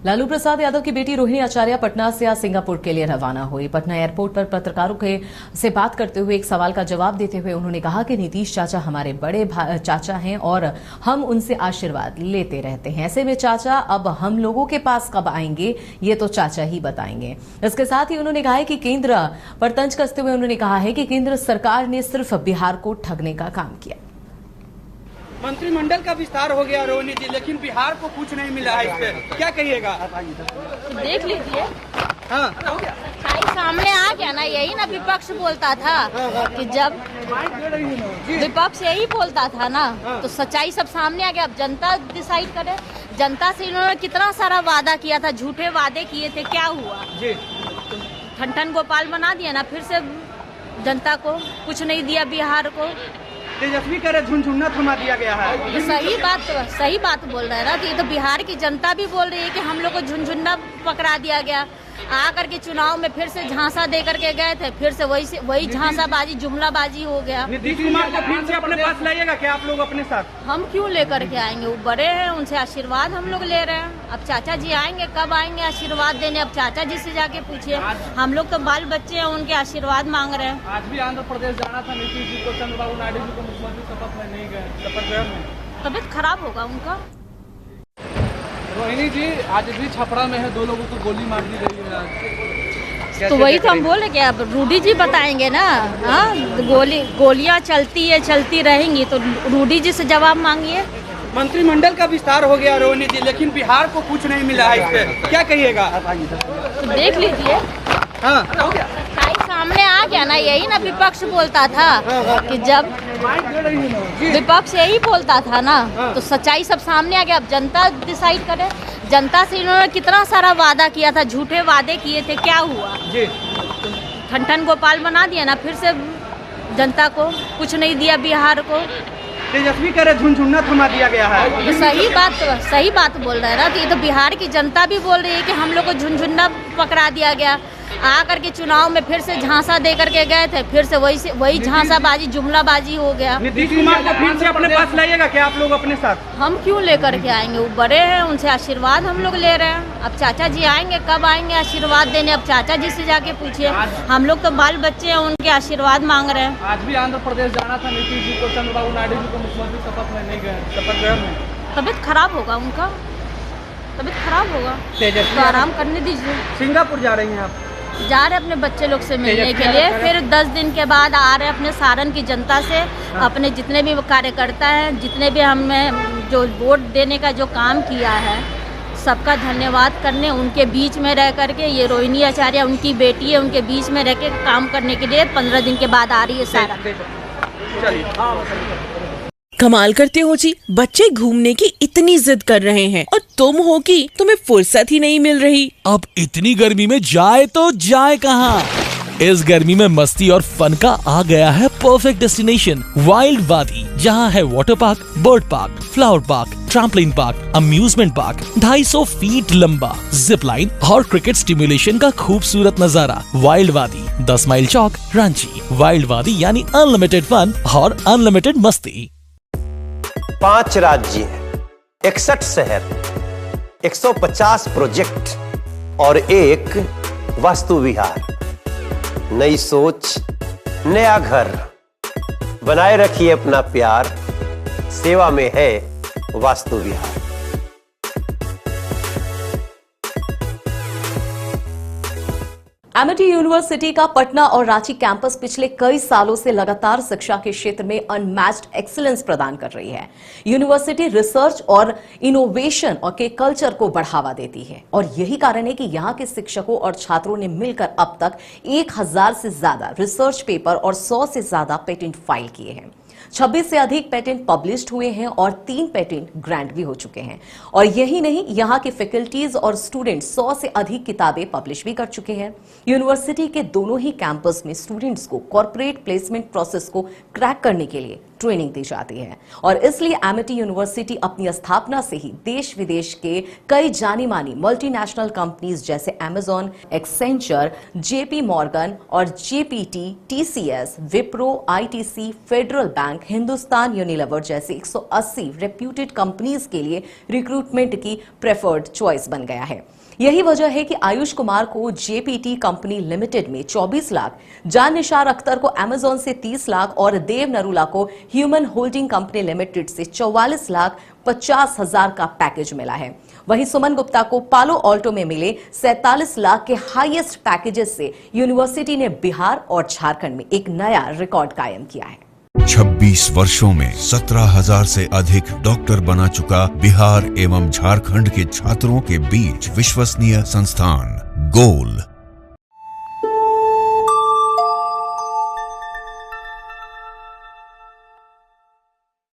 लालू प्रसाद यादव की बेटी रोहिणी आचार्य पटना से आज सिंगापुर के लिए रवाना हुई। पटना एयरपोर्ट पर पत्रकारों से बात करते हुए एक सवाल का जवाब देते हुए उन्होंने कहा कि नीतीश चाचा हमारे बड़े चाचा हैं और हम उनसे आशीर्वाद लेते रहते हैं। ऐसे में चाचा अब हम लोगों के पास कब आएंगे ये तो चाचा ही बताएंगे। इसके साथ ही उन्होंने कहा है कि केंद्र पर तंज कसते हुए उन्होंने कहा है कि केंद्र सरकार ने सिर्फ बिहार को ठगने का काम किया। मंत्रिमंडल का विस्तार हो गया रोहिणी जी, लेकिन बिहार को कुछ नहीं मिला है। इस पे क्या कहिएगा? देख लीजिए, हाँ सामने आ गया ना। यही ना विपक्ष बोलता था कि जब विपक्ष यही बोलता था ना, तो सच्चाई सब सामने आ गया। अब जनता डिसाइड करे। जनता से इन्होंने कितना सारा वादा किया था, झूठे वादे किए थे, क्या हुआ? ठन गोपाल बना दिया ना, फिर से जनता को कुछ नहीं दिया। बिहार को तेजस्वी करे झुनझुना थमा दिया गया है। सही बात बोल रहे हैं ना। तो ये तो बिहार की जनता भी बोल रही है कि हम लोग को झुनझुना पकड़ा दिया गया। आकर के चुनाव में फिर से झांसा दे करके गए थे, फिर से वही झांसाबाजी, जुमलाबाजी हो गया। नीतीश कुमार को फिर से अपने पास लाइएगा क्या आप लोग अपने साथ? हम क्यों लेकर के आएंगे? वो बड़े हैं, उनसे आशीर्वाद हम लोग ले रहे हैं। अब चाचा जी आएंगे, कब आएंगे आशीर्वाद देने? अब चाचा जी से जाके पूछिए। हम लोग तो बाल बच्चे हैं, उनके आशीर्वाद मांग रहे हैं। आज भी आंध्र प्रदेश जाना था नीतीश जी को, चंद्रबाबू नायडू जी को मुख्यमंत्री शपथ में नहीं गए। शपथ ग्रहण तबीयत खराब होगा उनका। रोहिणी जी आज भी छपरा में है, 2 लोगों को गोली मार दी गई है। तो वही तो हम बोले कि अब रूडी जी बताएंगे ना। हाँ, गोलियां चलती रहेंगी, तो रूडी जी से जवाब मांगिए। मंत्रिमंडल का विस्तार हो गया रोहिणी जी, लेकिन बिहार को कुछ नहीं मिला है। इस पे क्या कहिएगा? देख लीजिए, हाँ सामने आ गया ना। यही ना विपक्ष बोलता था कि जब विपक्ष यही बोलता था ना, तो सच्चाई सब सामने आ गया। अब जनता डिसाइड करे। जनता से इन्होंने कितना सारा वादा किया था, झूठे वादे किए थे, क्या हुआ? ठन गोपाल बना दिया ना, फिर से जनता को कुछ नहीं दिया। बिहार को तेजस्वी करे झुनझुना थमा दिया गया है। सही बात बोल रहे हैं ना। तो ये तो बिहार की जनता भी बोल रही है कि हम लोग को झुनझुना पकड़ा दिया गया। आकर के चुनाव में फिर से झांसा दे करके गए थे, फिर से वही झांसाबाजी, जुमलाबाजी हो गया। नीतीश कुमार को फिर से अपने पास लाइएगा क्या आप लोग अपने साथ? हम क्यों लेकर के आएंगे? वो बड़े हैं, उनसे आशीर्वाद हम लोग ले रहे हैं। अब चाचा जी आएंगे, कब आएंगे आशीर्वाद देने? अब चाचा जी से जाके पूछिए। हम लोग तो बाल बच्चे हैं, उनके आशीर्वाद मांग रहे हैं। आज भी आंध्र प्रदेश जाना था नीतीश जी को, चंद्रबाबू नायडू जी को मुख्यमंत्री शपथ में नहीं गए। शपथ ग्रहण तबीयत खराब होगा उनका। तबीयत खराब होगा, तो आराम करने दीजिए। सिंगापुर जा रही हैं आप? जा रहे अपने बच्चे लोग से मिलने के लिए, फिर 10 दिन के बाद आ रहे अपने सारण की जनता से। अपने जितने भी कार्यकर्ता हैं, जितने भी हमें जो वोट देने का जो काम किया है, सबका धन्यवाद करने। उनके बीच में रह करके, ये रोहिणी आचार्य उनकी बेटी है, उनके बीच में रह के काम करने के लिए 15 दिन के बाद आ रही है सारण। कमाल करते हो जी, बच्चे घूमने की इतनी जिद कर रहे हैं और तुम हो कि तुम्हें फुर्सत ही नहीं मिल रही। अब इतनी गर्मी में जाए तो जाए कहाँ? इस गर्मी में मस्ती और फन का आ गया है परफेक्ट डेस्टिनेशन, वाइल्ड वादी, जहाँ है water park, bird park, flower park, trampoline park, amusement park, 250 feet लंबा, जिप लाइन और क्रिकेट स्टिमुलेशन का खूबसूरत नजारा। वाइल्ड वादी, 10 माइल चौक, रांची। वाइल्ड वादी यानी अनलिमिटेड फन और अनलिमिटेड मस्ती। 5 राज्य, 61 शहर, 150 प्रोजेक्ट और एक वास्तु विहार। नई सोच, नया घर। बनाए रखिए अपना प्यार, सेवा में है वास्तु विहार। एमिटी यूनिवर्सिटी का पटना और रांची कैंपस पिछले कई सालों से लगातार शिक्षा के क्षेत्र में अनमैच्ड एक्सीलेंस प्रदान कर रही है। यूनिवर्सिटी रिसर्च और इनोवेशन और के कल्चर को बढ़ावा देती है और यही कारण है कि यहाँ के शिक्षकों और छात्रों ने मिलकर अब तक 1000 से ज्यादा रिसर्च पेपर और 100 से ज्यादा पेटेंट फाइल किए हैं। 26 से अधिक पेटेंट पब्लिश्ड हुए हैं और 3 पेटेंट ग्रांट भी हो चुके हैं। और यही नहीं, यहाँ के फैकल्टीज और स्टूडेंट्स 100 से अधिक किताबें पब्लिश भी कर चुके हैं। यूनिवर्सिटी के दोनों ही कैंपस में स्टूडेंट्स को कॉर्पोरेट प्लेसमेंट प्रोसेस को क्रैक करने के लिए ट्रेनिंग दी जाती है और इसलिए एमिटी यूनिवर्सिटी अपनी स्थापना से ही देश विदेश के कई जानी मानी मल्टीनेशनल कंपनीज जैसे अमेजॉन, एक्सेंचर, जेपी मॉर्गन और GPT, TCS, Wipro, ITC, federal bank, Hindustan Unilever जैसी 180 रेप्यूटेड कंपनीज के लिए रिक्रूटमेंट की प्रेफर्ड चॉइस बन गया है। यही वजह है कि आयुष कुमार को जेपीटी कंपनी लिमिटेड में 24 लाख, जान निसार अख्तर को अमेजॉन से 30 लाख और देव नरूला को ह्यूमन होल्डिंग कंपनी लिमिटेड से 44 लाख 50 हजार का पैकेज मिला है। वहीं सुमन गुप्ता को पालो ऑल्टो में मिले 47 लाख के हाईएस्ट पैकेजेस से यूनिवर्सिटी ने बिहार और झारखंड में एक नया रिकॉर्ड कायम किया है। 26 वर्षों में 17,000 से अधिक डॉक्टर बना चुका बिहार एवं झारखंड के छात्रों के बीच विश्वसनीय संस्थान गोल